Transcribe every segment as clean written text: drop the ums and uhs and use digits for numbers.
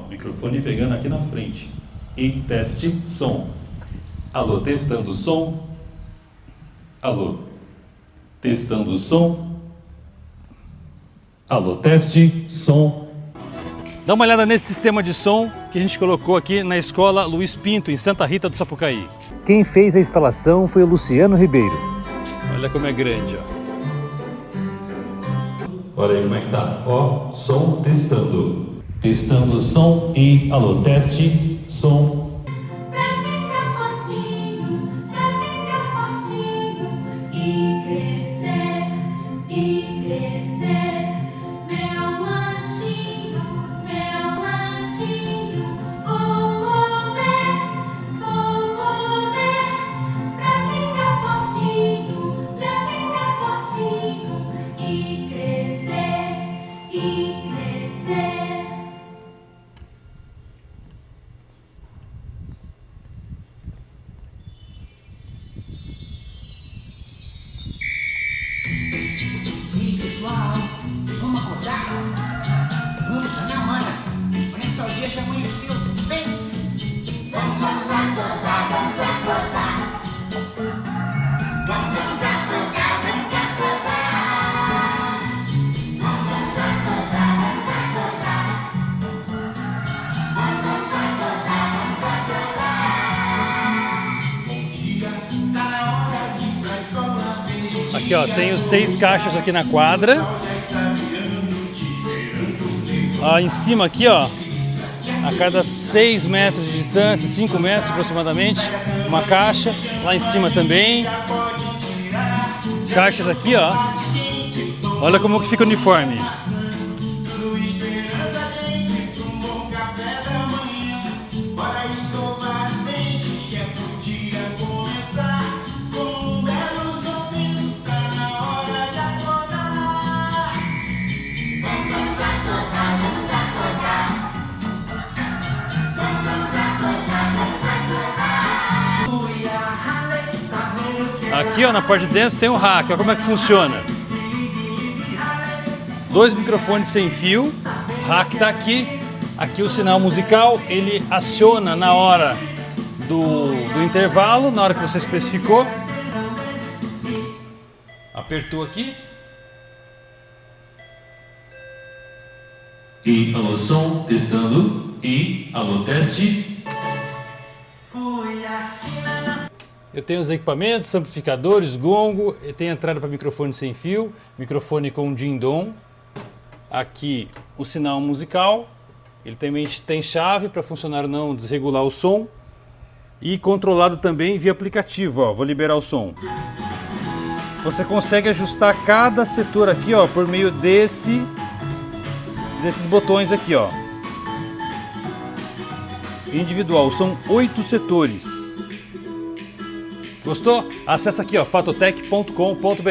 microfone pegando aqui na frente. E teste, som. Alô, testando som. Alô, testando som. Alô, teste, som. Dá uma olhada nesse sistema de som que a gente colocou aqui na escola Luiz Pinto, em Santa Rita do Sapucaí. Quem fez a instalação foi o Luciano Ribeiro. Olha como é grande, ó. Olha aí como é que tá. Ó, som testando. Testando som e alô, teste, som. Pra ficar fortinho e crescer, meu lanchinho, vou comer, pra ficar fortinho e crescer. E pessoal, vamos acordar? Tá na hora. Olha só, o dia já amanheceu. Vem! Vamos acordar. Vamos acordar. Bom dia, tá na hora de ir pra escola. Aqui, ó, tenho 6 caixas aqui na quadra. Ó, em cima aqui, ó, a cada 6 metros de distância, 5 metros aproximadamente, uma caixa. Lá em cima também. Caixas aqui, ó. Olha como que fica o uniforme. Tudo esperando a gente pra um bom café da manhã. Bora escovar os dentes que é pro dia começar. Com um belo sorriso, tá na hora de acordar. Vamos acordar. Aqui, ó, na parte de dentro tem o rack. Olha como é que funciona. 2 microfones sem fio. O rack tá aqui. Aqui o sinal musical, ele aciona na hora do intervalo, na hora que você especificou. Apertou aqui. E alô, som testando. E alô, teste. Eu tenho os equipamentos, amplificadores, gongo, eu tenho entrada para microfone sem fio, microfone com din-dom. Aqui o sinal musical, ele também tem chave para funcionar ou não, desregular o som. E controlado também via aplicativo, ó, vou liberar o som. Você consegue ajustar cada setor aqui, ó, por meio desses botões aqui, ó. Individual, são 8 setores. Gostou? Acesse aqui, ó, fatotec.com.br.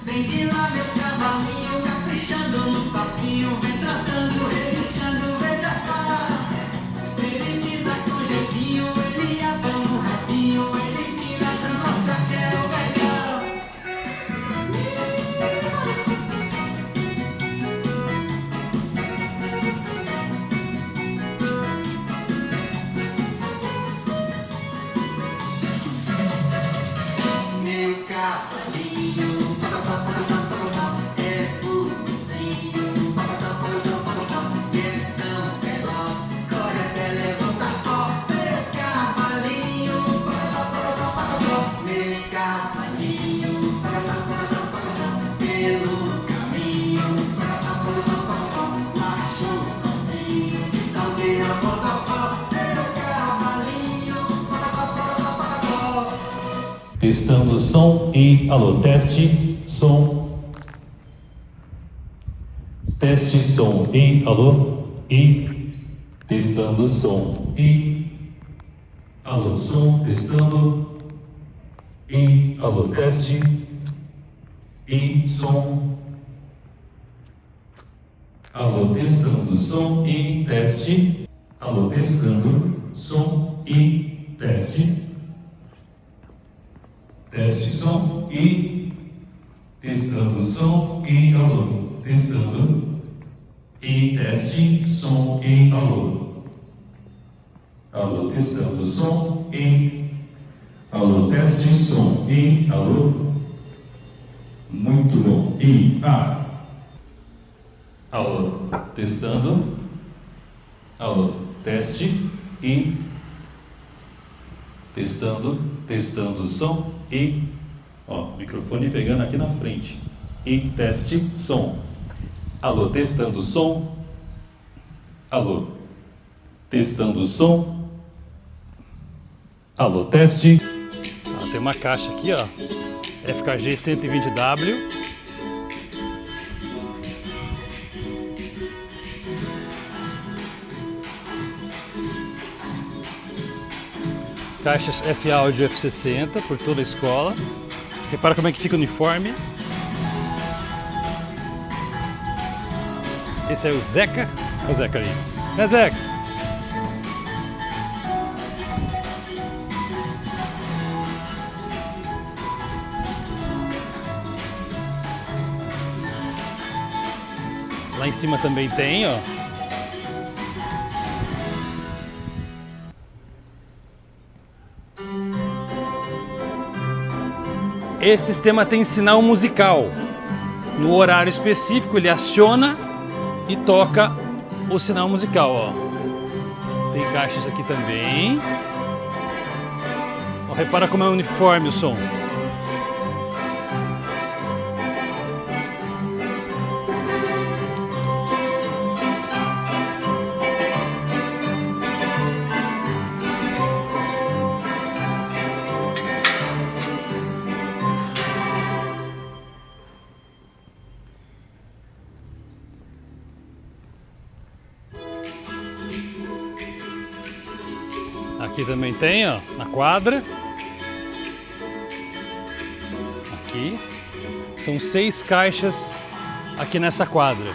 Vem de lá, meu cavalinho, caprichando no passinho, vem tratando, relinchando, veja só. Ele pisa com jeitinho, ele abana o rabinho, ele tira essa mostra que é o melhor. Meu cavalinho é bonitinho, é tão veloz, corre até levanta, ó. Meu cavalinho, pelo caminho, marchou sozinho, de salgueiro a bodocó. Meu cavalinho, Testando som e alô, teste, som. Teste som e alô, e testando som e alô, som, testando e alô, teste e som. Alô, testando som e teste. Alô, testando som e teste. Teste som e testando som e alô. Testando e teste som e alô. Alô, testando som e alô, teste som e alô. Muito bom. E a. Alô, testando. Alô, teste e testando som e ó, microfone pegando aqui na frente. E teste som. Alô, testando som. Alô, testando som. Alô, teste. Ó, tem uma caixa aqui, ó. FKG 120W. Caixas F-Audio F60 por toda a escola. Repara como é que fica o uniforme. Esse é o Zeca. Olha o Zeca ali. É Zeca. Lá em cima também tem, ó. Esse sistema tem sinal musical. No horário específico ele aciona e toca o sinal musical, ó. Tem caixas aqui também. Ó, repara como é uniforme o som. Aqui também tem, ó, na quadra. Aqui. São 6 caixas aqui nessa quadra.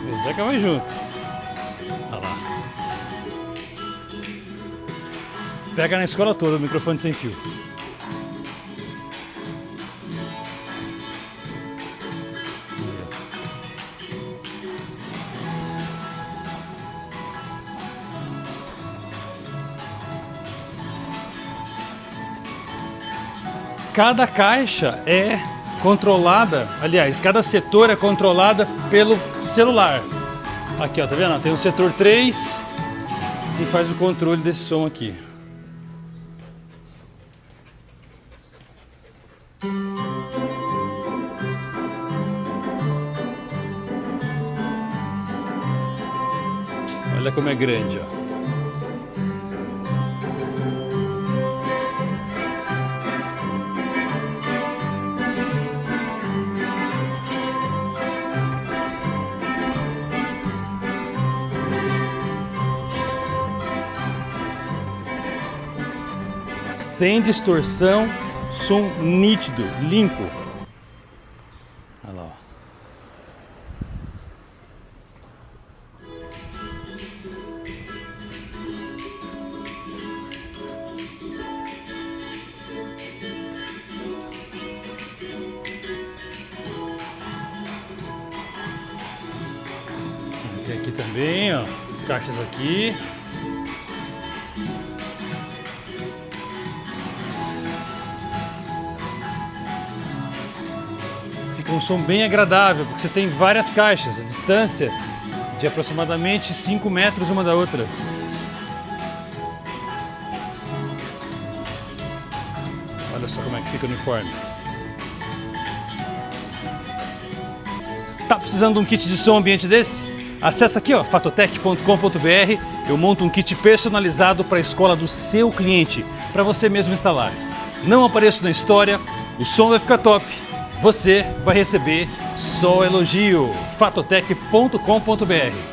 O Zeca vai junto. Olha lá. Pega na escola toda o microfone sem fio. Cada caixa é controlada, aliás, cada setor é controlada pelo celular. Aqui, ó, tá vendo? Tem o setor 3 que faz o controle desse som aqui. Olha como é grande, ó. Sem distorção, som nítido, limpo. Olha lá. Ó. Aqui também, ó, caixas aqui. Fica um som bem agradável, porque você tem várias caixas, a distância de aproximadamente 5 metros uma da outra. Olha só como é que fica o uniforme. Tá precisando de um kit de som ambiente desse? Acesse aqui, ó, fatotec.com.br. Eu monto um kit personalizado para a escola do seu cliente, para você mesmo instalar. Não apareço na história, o som vai ficar top. Você vai receber só elogio. fatotec.com.br